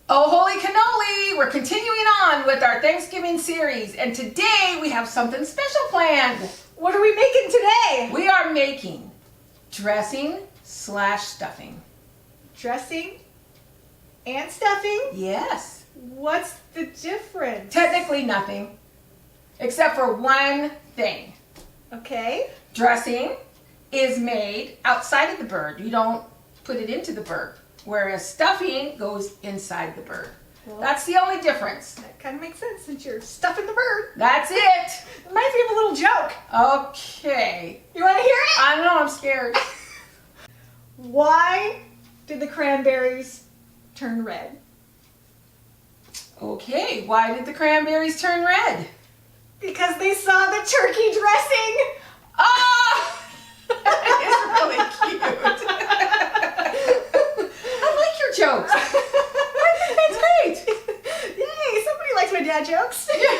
Oh, holy cannoli! We're continuing on with our Thanksgiving series, and today we have something special planned. What are we making today? We are making dressing/stuffing. Dressing and stuffing? Yes. What's the difference? Technically nothing, except for one thing. Okay. Dressing is made outside of the bird. You don't put it into the bird. Whereas stuffing goes inside the bird. Well, that's the only difference. That kind of makes sense since you're stuffing the bird. That's it. Reminds me of a little joke. Okay. You want to hear it? I don't know, I'm scared. Why did the cranberries turn red? Okay, why did the cranberries turn red? Because they saw the turkey dressing. Oh! It's really cute. I like your jokes. I think that's great. Yay, somebody likes my dad jokes. Yeah.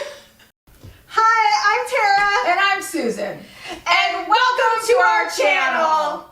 Hi, I'm Tara. And I'm Susan. And welcome to our channel.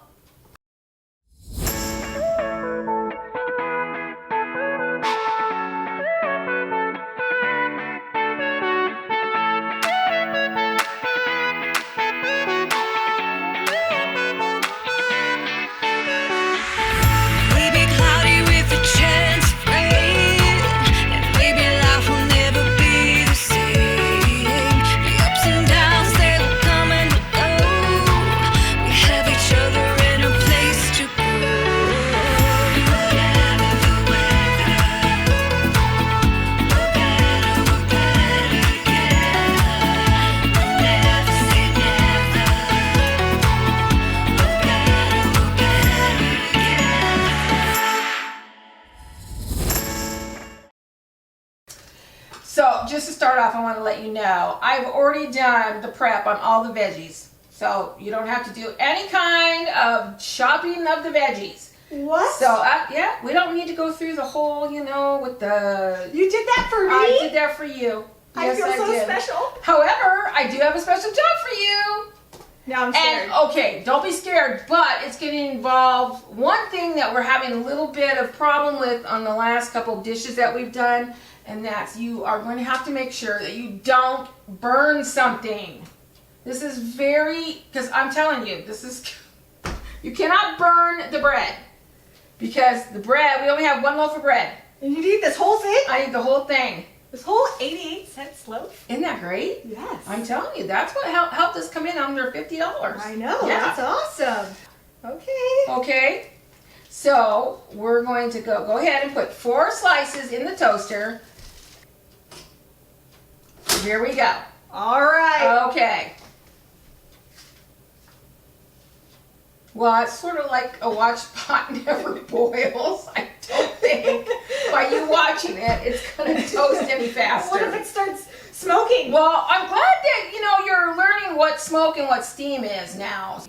So just to start off, I want to let you know, I've already done the prep on all the veggies. So you don't have to do any kind of chopping of the veggies. What? So, yeah, we don't need to go through the whole, with the... You did that for me? I did that for you. Yes, I feel so special. However, I do have a special job for you. Now I'm scared. And, okay, don't be scared, but it's going to involve one thing that we're having a little bit of problem with on the last couple of dishes that we've done. And that's you are going to have to make sure that you don't burn something. This is because I'm telling you, you cannot burn the bread. Because the bread, we only have one loaf of bread. And you need this whole thing? I need the whole thing. This whole 88-cent loaf? Isn't that great? Yes. I'm telling you, that's what helped us come in under $50. I know, yeah. That's awesome. Okay. Okay, so we're going to go ahead and put 4 slices in the toaster. Here we go. All right. Okay. Well, it's sort of like a watch pot never boils. I don't think by you watching it, it's going to toast any faster. What if it starts smoking? Well, I'm glad that, you're learning what smoke and what steam is now.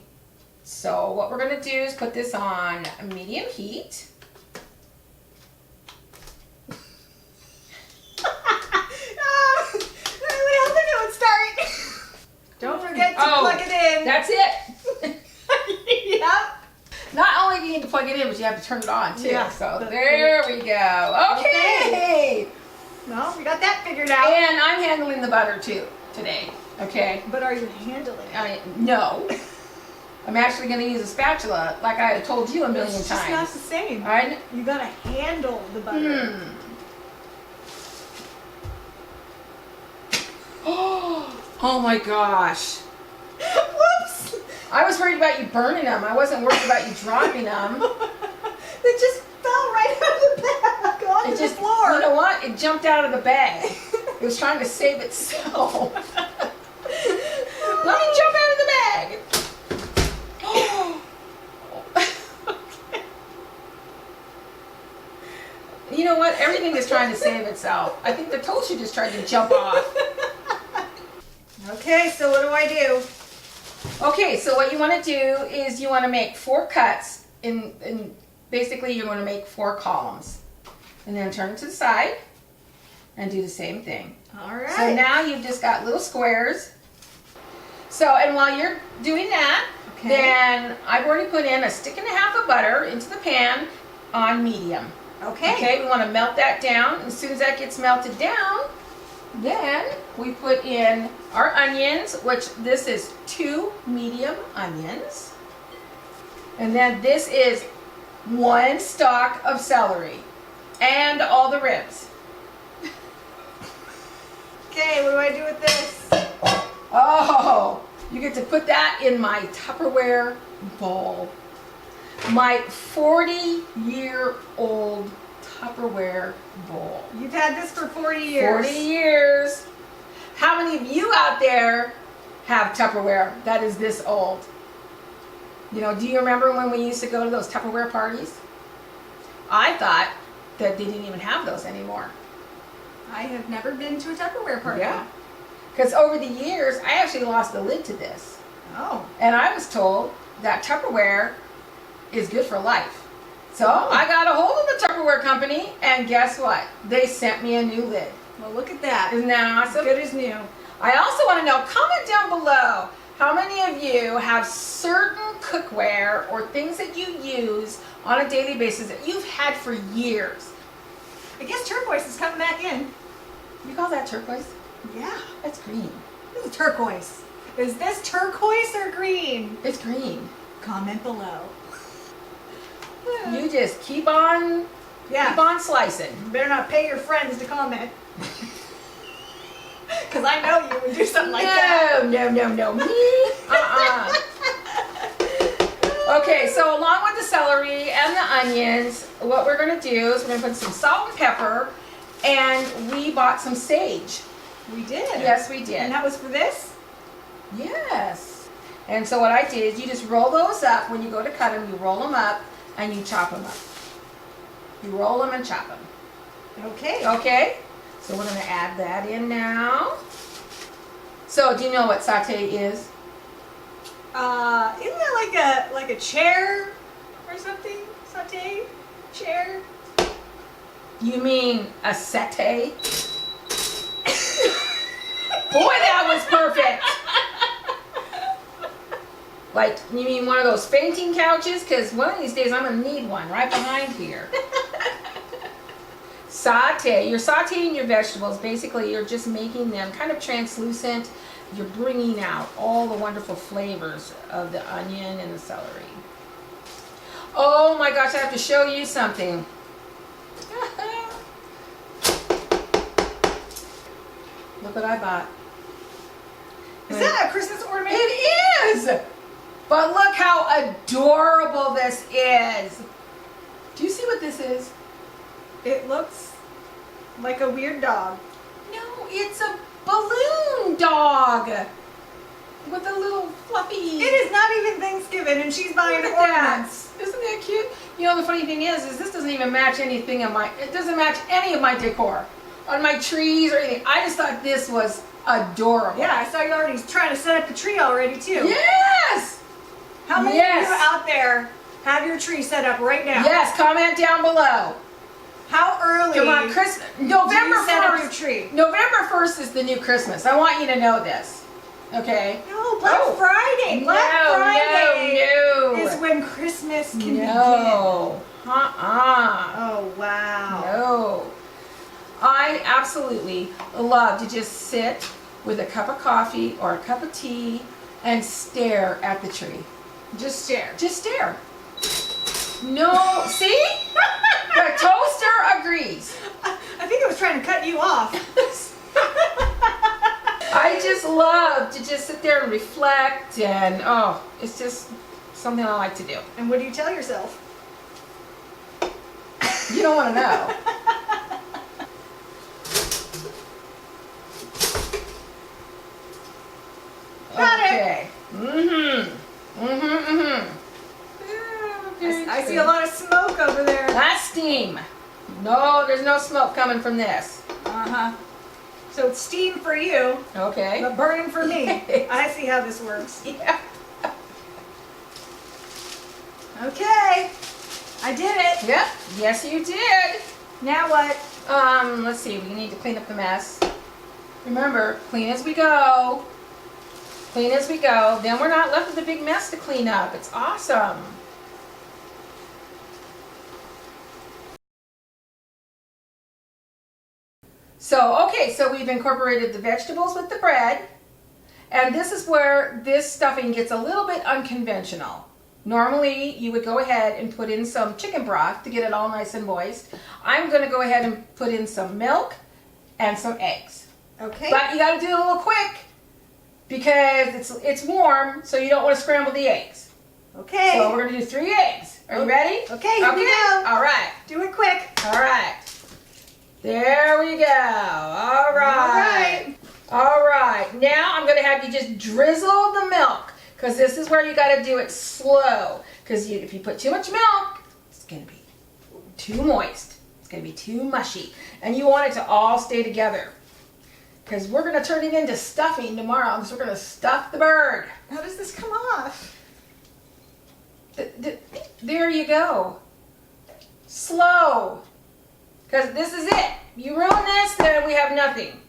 So what we're going to do is put this on medium heat. Don't forget to plug it in. That's it. Yep. Not only do you need to plug it in, but you have to turn it on too. Yeah. So there we go. Okay. Well, we got that figured out. And I'm handling the butter too today. Okay. But are you handling it? No. I'm actually going to use a spatula, like I had told you a million times. It's not the same. You gotta handle the butter. Oh my gosh. Whoops. I was worried about you burning them. I wasn't worried about you dropping them. It just fell right out of the bag onto the floor. You know what? It jumped out of the bag. It was trying to save itself. Let me jump out of the bag. Okay. You know what? Everything is trying to save itself. I think the toaster just tried to jump off. Okay, so what do I do? Okay, so what you want to do is you want to make 4 cuts in basically you're going to make 4 columns. And then turn it to the side and do the same thing. All right. So now you've just got little squares. So, and while you're doing that, then I've already put in a stick and a half of butter into the pan on medium. Okay. Okay, we want to melt that down. As soon as that gets melted down, then we put in our onions, which this is 2 medium onions. And then this is 1 stalk of celery and all the ribs. Okay, what do I do with this? Oh, you get to put that in my Tupperware bowl. My 40-year-old Tupperware bowl. You've had this for 40 years. 40 years. How many of you out there have Tupperware that is this old? You know, do you remember when we used to go to those Tupperware parties? I thought that they didn't even have those anymore. I have never been to a Tupperware party. Yeah. Because over the years, I actually lost the lid to this. Oh. And I was told that Tupperware is good for life. So I got a hold of the Tupperware company, and guess what? They sent me a new lid. Well, look at that. Isn't that awesome? Good as new. I also want to know, comment down below, how many of you have certain cookware or things that you use on a daily basis that you've had for years? I guess turquoise is coming back in. You call that turquoise? Yeah. That's green. This is turquoise. Is this turquoise or green? It's green. Comment below. You just keep on slicing. You better not pay your friends to comment. Because I know you would do something like that. No. Me? Okay, so along with the celery and the onions, what we're going to do is we're going to put some salt and pepper, and we bought some sage. We did. Yes, we did. And that was for this? Yes. And so what I did is you just roll those up. When you go to cut them, you roll them up and you chop them up. You roll them and chop them. Okay. Okay? So we're going to add that in now. So do you know what sauté is? Isn't that like a chair or something? Saute? Chair? You mean a satay? Boy, that was perfect. Like, you mean one of those fainting couches? Because one of these days I'm going to need one right behind here. Saute. You're sauteing your vegetables. Basically, you're just making them kind of translucent. You're bringing out all the wonderful flavors of the onion and the celery. Oh my gosh, I have to show you something. Look what I bought. Is that a Christmas ornament? It is! But look how adorable this is. Do you see what this is? It looks like a weird dog. No, it's a balloon dog. With a little fluffy... It is not even Thanksgiving and she's buying Look at that. ornaments. Isn't that cute? You know, the funny thing is this doesn't even match anything of my... It doesn't match any of my decor. On my trees or anything. I just thought this was adorable. Yeah, I saw you already trying to set up the tree already too. Yes! How many of you out there have your tree set up right now? Yes, comment down below. How early Come on, November do you set up 1st. your tree? November 1st is the new Christmas. I want you to know this. Okay? No, Black Friday. Black Friday is when Christmas can begin. No. Oh, wow. No. I absolutely love to just sit with a cup of coffee or a cup of tea and stare at the tree. Just stare. Just stare. No, see? The toaster agrees. I think I was trying to cut you off. I just love to just sit there and reflect, and oh, it's just something I like to do. And what do you tell yourself? You don't want to know. Got okay. I see a lot of smoke over there. That's steam. No, there's no smoke coming from this. Uh-huh. So it's steam for you, Okay. but burning for me. I see how this works. Yeah. Okay. I did it. Yep. Yes, you did. Now what? Let's see. We need to clean up the mess. Remember, clean as we go. Clean as we go. Then we're not left with a big mess to clean up. It's awesome. So, okay, so we've incorporated the vegetables with the bread. And this is where this stuffing gets a little bit unconventional. Normally, you would go ahead and put in some chicken broth to get it all nice and moist. I'm going to go ahead and put in some milk and some eggs. Okay. But you got to do it a little quick because it's warm, so you don't want to scramble the eggs. Okay. So we're going to do 3 eggs. Are you ready? Okay, here we go. All right. Do it quick. All right. There we go. All right. All right. Now I'm going to have you just drizzle the milk because this is where you got to do it slow. Because if you put too much milk, it's going to be too moist. It's going to be too mushy. And you want it to all stay together. Because we're going to turn it into stuffing tomorrow because we're going to stuff the bird. How does this come off? There you go. Slow. Because this is it. You ruin this, then we have nothing.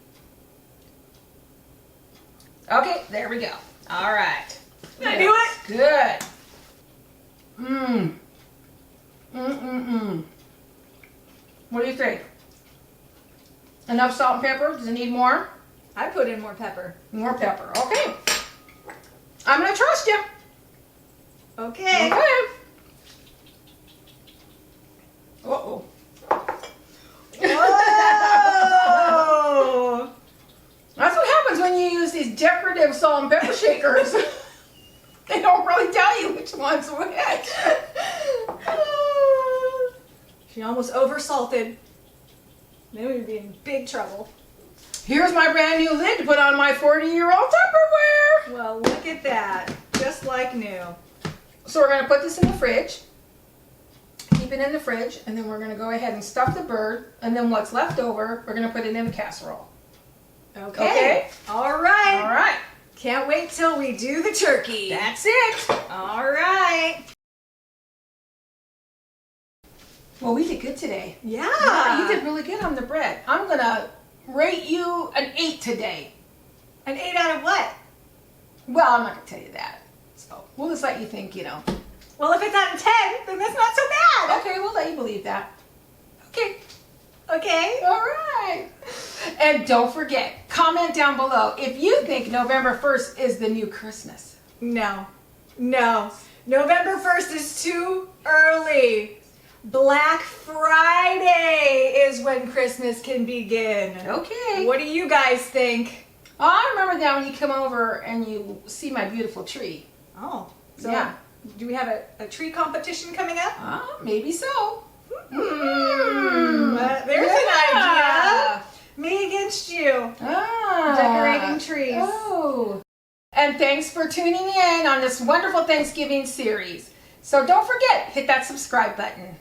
Okay, there we go. All right. Did I do it? Good. What do you think? Enough salt and pepper? Does it need more? I put in more pepper. More pepper. Okay. I'm going to trust you. Okay. Okay. Uh-oh. Whoa! That's what happens when you use these decorative salt and pepper shakers. They don't really tell you which one's which. She almost oversalted. Then we'd be in big trouble. Here's my brand new lid to put on my 40-year-old Tupperware. Well, look at that. Just like new. So we're going to put this in the fridge. Keep it in the fridge, and then we're going to go ahead and stuff the bird, and then what's left over, we're going to put it in the casserole. Okay. All right. All right. Can't wait till we do the turkey. That's it. All right. Well, we did good today. Yeah. You did really good on the bread. I'm going to rate you an 8 today. An 8 out of what? Well, I'm not going to tell you that. So we'll just let you think, Well, if it's out of 10, then that's not so bad. Okay, we'll let you believe that. Okay. Okay. All right. And don't forget, comment down below if you think November 1st is the new Christmas. No. November 1st is too early. Black Friday is when Christmas can begin. Okay. What do you guys think? Oh, I remember that when you come over and you see my beautiful tree. Oh, so Yeah. do we have a tree competition coming up? Maybe so. There's an idea. Me against you. Decorating trees. Oh. And thanks for tuning in on this wonderful Thanksgiving series. So don't forget, hit that subscribe button.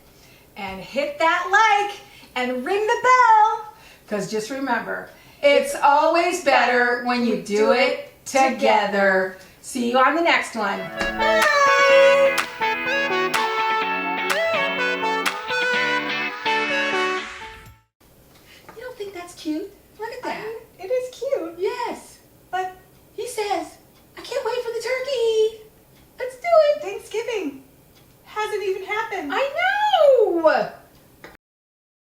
And hit that like and ring the bell. Because just remember, it's always better when you do it together. See you on the next one. Bye. You don't think that's cute? Look at that.